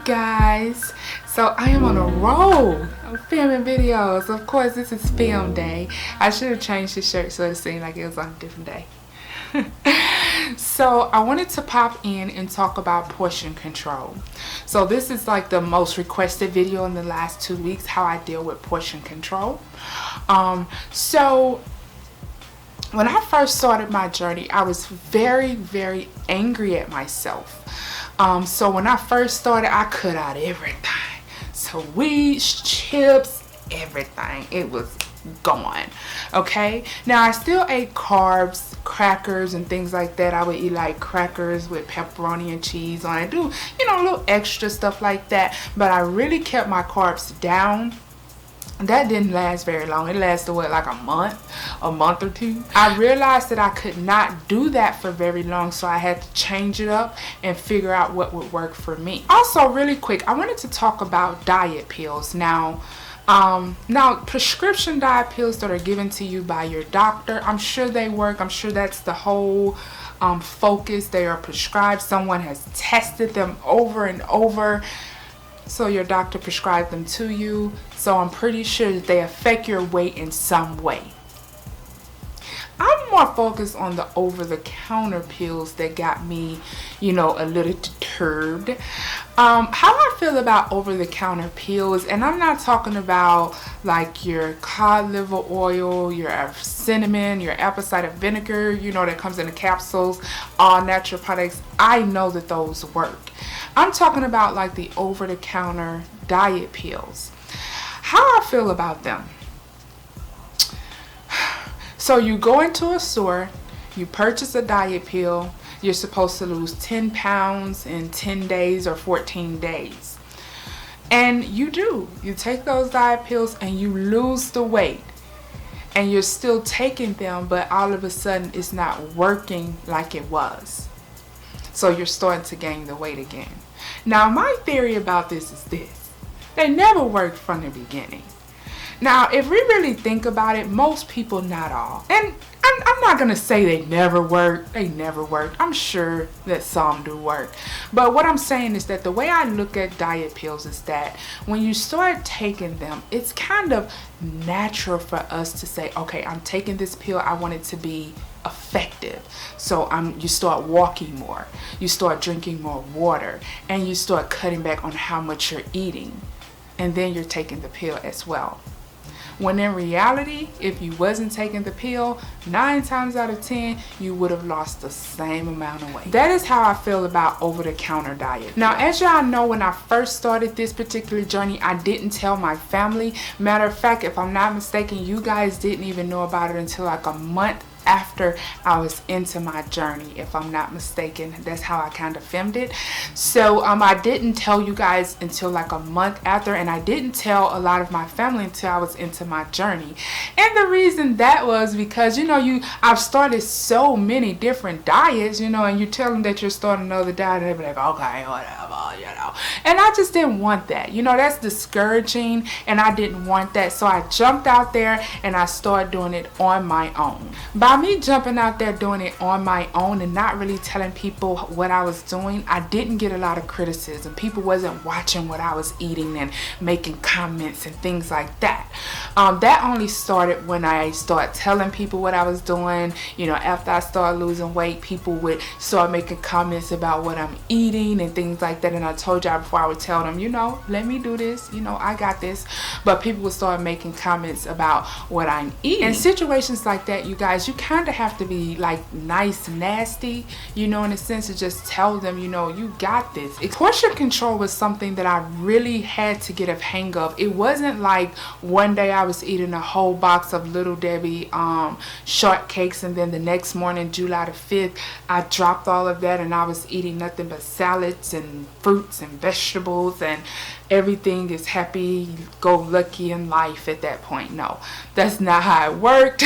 guys. So I am on a roll of filming videos. Of course, this is film day. I should have changed the shirt so it seemed like it was on a different day. So I wanted to pop in and talk about portion control. So this is like the most requested video in the last 2 weeks, how I deal with portion control. So when I first started my journey, I was very angry at myself. So when I first started, I cut out everything. Sweets, chips, everything. It was gone. Okay, now I still ate carbs, crackers and things like that. I would eat like crackers with pepperoni and cheese on it, do a little extra stuff like that, but I really kept my carbs down. That didn't last very long. It lasted what, like a month or two. I realized that I could not do that for very long, so I had to change it up and figure out what would work for me. Also, really quick, I wanted to talk about diet pills. Now prescription diet pills that are given to you by your doctor, I'm sure they work. I'm sure that's the whole focus. They are prescribed. Someone has tested them over and over. So your doctor prescribed them to you. So I'm pretty sure that they affect your weight in some way. I'm more focused on the over-the-counter pills that got me, a little deterred. How I feel about over-the-counter pills, and I'm not talking about like your cod liver oil, your cinnamon, your apple cider vinegar, that comes in the capsules, all natural products. I know that those work. I'm talking about like the over-the-counter diet pills. How I feel about them. So you go into a store, you purchase a diet pill, you're supposed to lose 10 pounds in 10 days or 14 days. And you do. You take those diet pills and you lose the weight. And you're still taking them, but all of a sudden it's not working like it was. So you're starting to gain the weight again. Now my theory about this is this. They never worked from the beginning. Now, if we really think about it, most people, not all. And I'm not going to say they never work. They never worked. I'm sure that some do work. But what I'm saying is that the way I look at diet pills is that when you start taking them, it's kind of natural for us to say, okay, I'm taking this pill. I want it to be effective. So you start walking more. You start drinking more water. And you start cutting back on how much you're eating. And then you're taking the pill as well. When in reality, if you wasn't taking the pill, 9 times out of 10, you would have lost the same amount of weight. That is how I feel about over-the-counter diet. Now, as y'all know, when I first started this particular journey, I didn't tell my family. Matter of fact, if I'm not mistaken, you guys didn't even know about it until like a month after I was into my journey, if I'm not mistaken. That's how I kind of filmed it. So I didn't tell you guys until like a month after, and I didn't tell a lot of my family until I was into my journey. And the reason that was because I've started so many different diets, and you tell them that you're starting another diet and they'll be like, okay, whatever, and I just didn't want that. That's discouraging, and I didn't want that. So I jumped out there and I started doing it on my own. By me jumping out there doing it on my own and not really telling people what I was doing, I didn't get a lot of criticism. People wasn't watching what I was eating and making comments and things like that. That only started when I started telling people what I was doing. After I started losing weight, people would start making comments about what I'm eating and things like that. And I told y'all before, I would tell them, let me do this, I got this. But people would start making comments about what I'm eating. In situations like that, you guys, you kind of have to be like nice, nasty, in a sense, to just tell them, you got this. Portion control was something that I really had to get a hang of. It wasn't like one day I was eating a whole box of Little Debbie shortcakes, and then the next morning, July the 5th, I dropped all of that and I was eating nothing but salads and fruits and vegetables, and everything is happy-go-lucky in life at that point. No, that's not how it worked.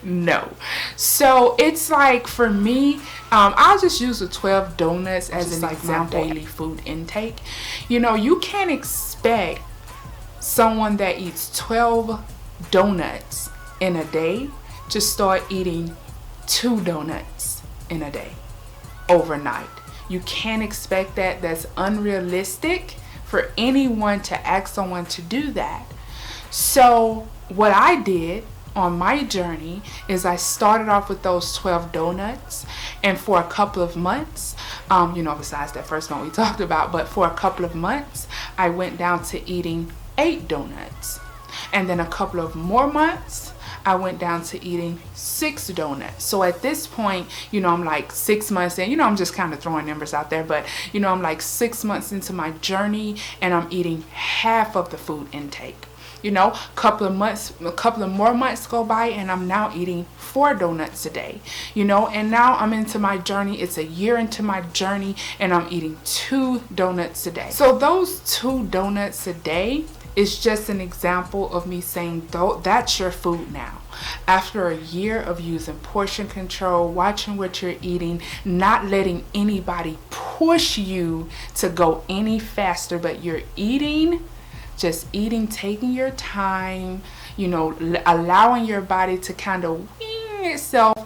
No. So it's like, for me, I'll just use the 12 donuts as an example. Daily food intake. You can't expect someone that eats 12 donuts in a day to start eating 2 donuts in a day overnight. You can't expect that. That's unrealistic. for anyone to ask someone to do that. So what I did on my journey is I started off with those 12 donuts, and for a couple of months, besides that first one we talked about, but for a couple of months I went down to eating 8 donuts, and then a couple of more months I went down to eating 6 donuts. So at this point, I'm like 6 months in, I'm just kind of throwing numbers out there, but I'm like 6 months into my journey, and I'm eating half of the food intake. A couple of more months go by, and I'm now eating 4 donuts a day, and now I'm into my journey. It's a year into my journey, and I'm eating 2 donuts a day. So those 2 donuts a day is just an example of me saying, that's your food now. After a year of using portion control, watching what you're eating, not letting anybody push you to go any faster, but you're eating, just eating, taking your time, allowing your body to kind of wean itself,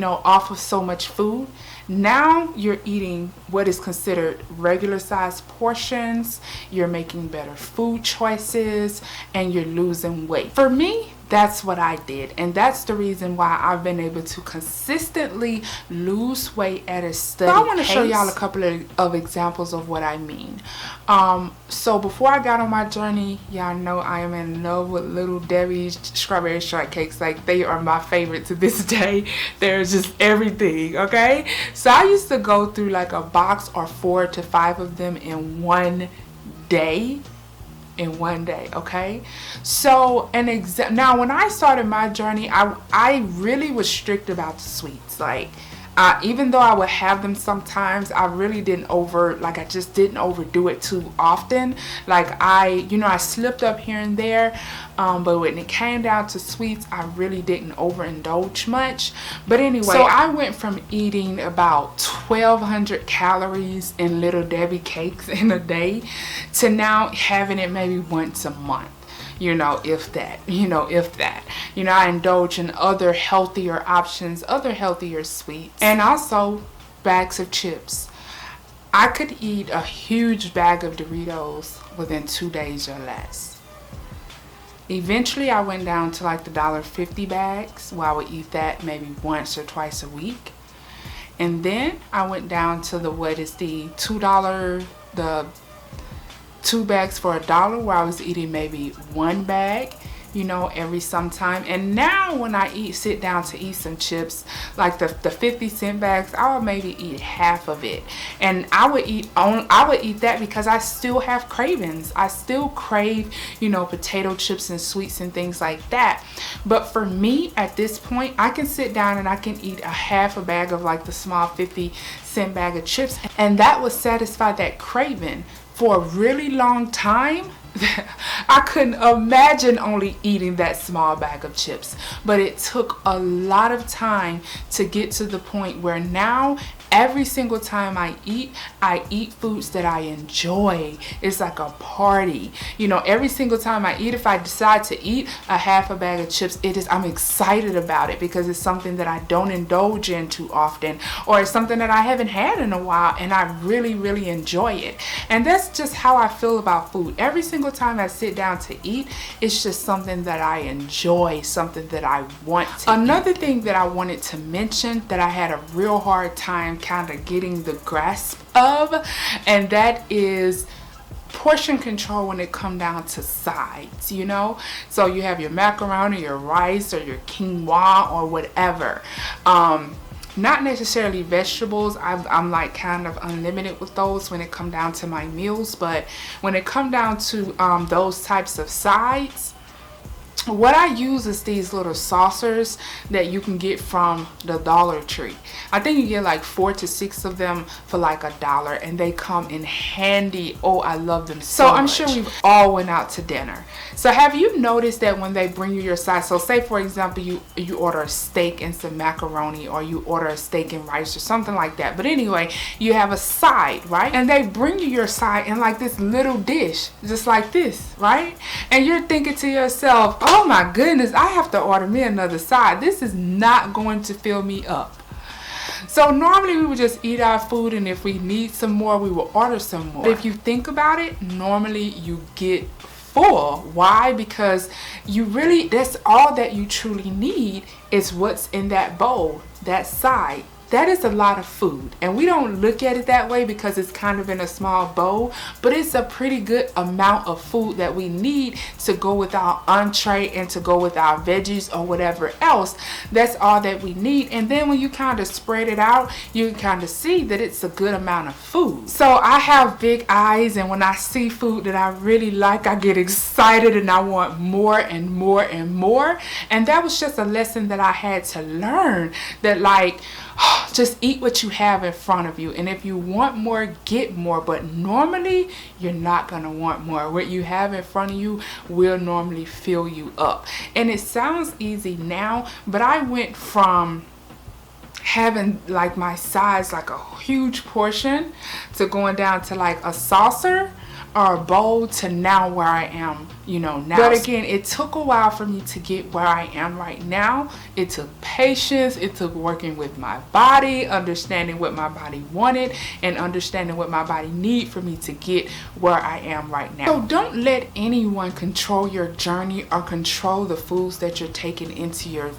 off of so much food. Now you're eating what is considered regular size portions, you're making better food choices, and you're losing weight. For me, that's what I did, and that's the reason why I've been able to consistently lose weight at a steady pace. So I want to show y'all a couple of examples of what I mean. So before I got on my journey, y'all know I am in love with Little Debbie's strawberry shortcakes. Like, they are my favorite to this day. They're just everything, okay? So I used to go through like a box or 4 to 5 of them in one day. Okay? So now when I started my journey, I really was strict about the sweets. Like, even though I would have them sometimes, I really I just didn't overdo it too often. Like, I slipped up here and there, but when it came down to sweets, I really didn't overindulge much. But anyway, so I went from eating about 1,200 calories in Little Debbie cakes in a day to now having it maybe once a month. If that. I indulge in other healthier options, other healthier sweets, and also bags of chips. I could eat a huge bag of Doritos within 2 days or less. Eventually, I went down to like the $1.50 bags, where I would eat that maybe once or twice a week. And then I went down to the $2, the 2 bags for $1, where I was eating maybe 1 bag, every sometime. And now when I sit down to eat some chips, like the 50-cent bags, I would maybe eat half of it. And I would eat that because I still have cravings. I still crave, potato chips and sweets and things like that. But for me, at this point, I can sit down and I can eat a half a bag of like the small 50-cent bag of chips, and that would satisfy that craving. For a really long time, I couldn't imagine only eating that small bag of chips. But it took a lot of time to get to the point where now every single time I eat foods that I enjoy. It's like a party. Every single time I eat, if I decide to eat a half a bag of chips, I'm excited about it because it's something that I don't indulge in too often, or it's something that I haven't had in a while, and I really, really enjoy it. And that's just how I feel about food. Every single time I sit down to eat, it's just something that I enjoy, something that I want to eat. Another thing that I wanted to mention that I had a real hard time kind of getting the grasp of, and that is portion control when it come down to sides. So you have your macaroni, your rice, or your quinoa, or whatever. Not necessarily vegetables. I'm like kind of unlimited with those when it come down to my meals, but when it come down to those types of sides, what I use is these little saucers that you can get from the Dollar Tree. I think you get like 4 to 6 of them for like $1, and they come in handy. Oh, I love them so much. I'm sure we've all went out to dinner. So have you noticed that when they bring you your side, so say for example you order a steak and some macaroni, or you order a steak and rice or something like that, but anyway, you have a side, right? And they bring you your side in like this little dish, just like this, right? And you're thinking to yourself, oh my goodness, I have to order me another side. This is not going to fill me up. So normally we would just eat our food, and if we need some more, we will order some more. But if you think about it, normally you get full. Why? Because that's all that you truly need is what's in that bowl, that side. That is a lot of food, and we don't look at it that way because it's kind of in a small bowl, but it's a pretty good amount of food that we need to go with our entree and to go with our veggies or whatever else. That's all that we need. And then when you kind of spread it out, you kind of see that it's a good amount of food. So I have big eyes, and when I see food that I really like, I get excited and I want more and more and more. And that was just a lesson that I had to learn, that like, just eat what you have in front of you, and if you want more, get more. But normally you're not gonna want more. What you have in front of you will normally fill you up. And it sounds easy now, but I went from having like my size, like a huge portion, to going down to like a saucer or a bowl, to now where I am, now. But again, it took a while for me to get where I am right now. It took patience. It took working with my body, understanding what my body wanted, and understanding what my body needs for me to get where I am right now. So don't let anyone control your journey or control the foods that you're taking into your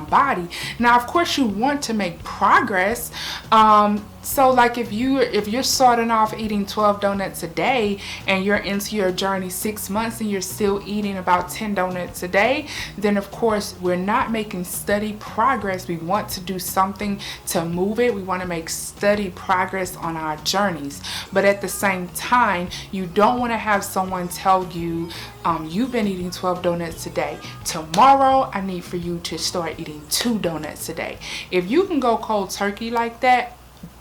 body. Now, of course, you want to make progress. So like if you're starting off eating 12 donuts a day and you're into your journey 6 months and you're still eating about 10 donuts a day, then of course we're not making steady progress. We want to do something to move it. We want to make steady progress on our journeys. But at the same time, you don't want to have someone tell you, you've been eating 12 donuts a day. Tomorrow, I need for you to start eating 2 donuts a day. If you can go cold turkey like that,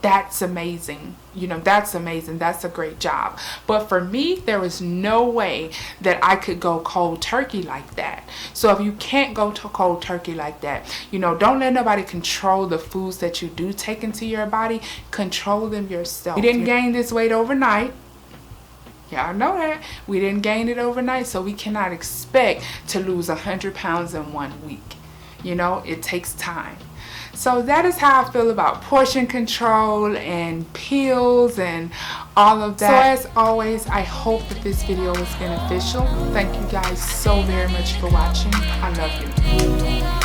that's amazing. That's amazing. That's a great job. But for me, there was no way that I could go cold turkey like that. So if you can't go to cold turkey like that, don't let nobody control the foods that you do take into your body. Control them yourself. We didn't gain this weight overnight. Y'all know that. We didn't gain it overnight, so we cannot expect to lose 100 pounds in 1 week. It takes time. So that is how I feel about portion control and pills and all of that. So as always, I hope that this video was beneficial. Thank you guys so very much for watching. I love you.